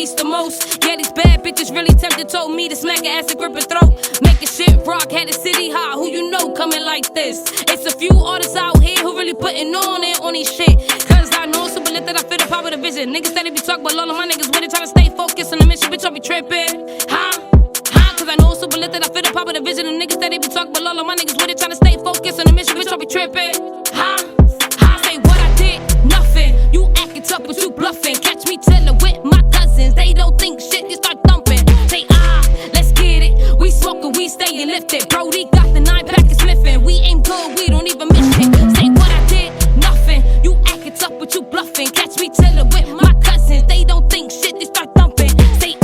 taste the most. Yeah, these bad bitches really tempted, told me to smack her ass and grip her throat. Making shit rock, had the city hot, who you know coming like this? It's a few artists out here who really putting on it on these shit. Cause I know super lit that I feel the power of the vision. Niggas steady be talking, but all of my niggas with it, trying to stay focused on the mission. Bitch, I be tripping, huh? Cause I know super lit that I feel the power of the vision. And niggas steady be talking, but all of my niggas with it, trying to stay focused on the mission. Bitch, I be tripping, huh? Say what I did, nothing. You acting tough, but you bluffing. Catch me chillin' with my cousins. They don't think shit, you start thumping. Say let's get it. We smoking, we stayin' lifted. Brody got the 9-pack and sniffin'. We aim good, we don't even miss it. Say what I did, nothing. You acting tough, but you bluffing. Catch me chillin' with my cousins. They don't think shit, they start thumping. Say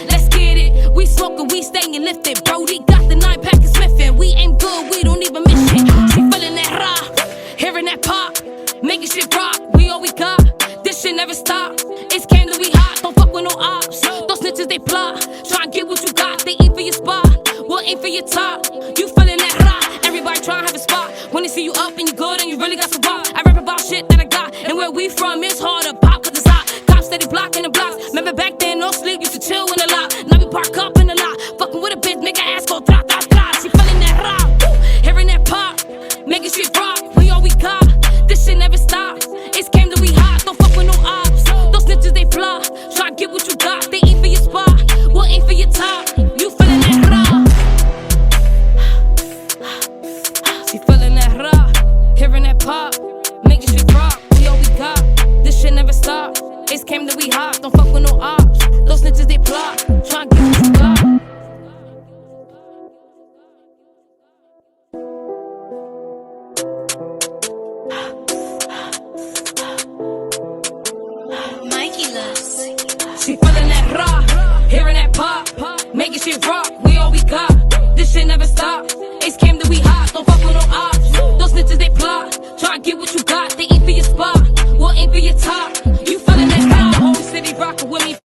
let's get it. We smoking, we stayin' lifted. Brody got the 9-pack and sniffin'. We aim good, we don't even miss it. She feelin' that rah, hearing that pop. Making shit rock, we all we got. This shit never stop. It's came that we hot, don't fuck with no ops. Those snitches they plot, try and get what you got. They aim for your spot, we'll aim for your top. You feeling that rock, everybody try and have a spot. When they see you up and you good and you really got some rock. I rap about shit that I got, and where we from it's hard to pop cause it's hot. Cops steady blocking the blocks. Remember back then, no sleep, used to chill in the lot. Now we park up in the lot, fucking with a bitch, make her ass go tra tra tra. She feeling that rock, hearing that pop, making shit rock, we all we got. This shit never stops. It's came that we hot, don't fuck with no ops. Those snitches they plot, try to get what you got. They aim for your spot, we'll aim for your top. You feeling that raw? She feeling that raw, hearing that pop, making shit rock. We all we got. This shit never stops. It's came that we hot, don't fuck with no ops. Those snitches they plot, try to get what you got. She feeling that raw, hearing that pop, making shit rock, we all we got. This shit never stop. It's came that we hot, don't fuck with no ops. Those snitches they plot, try and get what you got. They aim for your spot, we'll aim for your top. You feeling that raw, the whole city rockin' with me.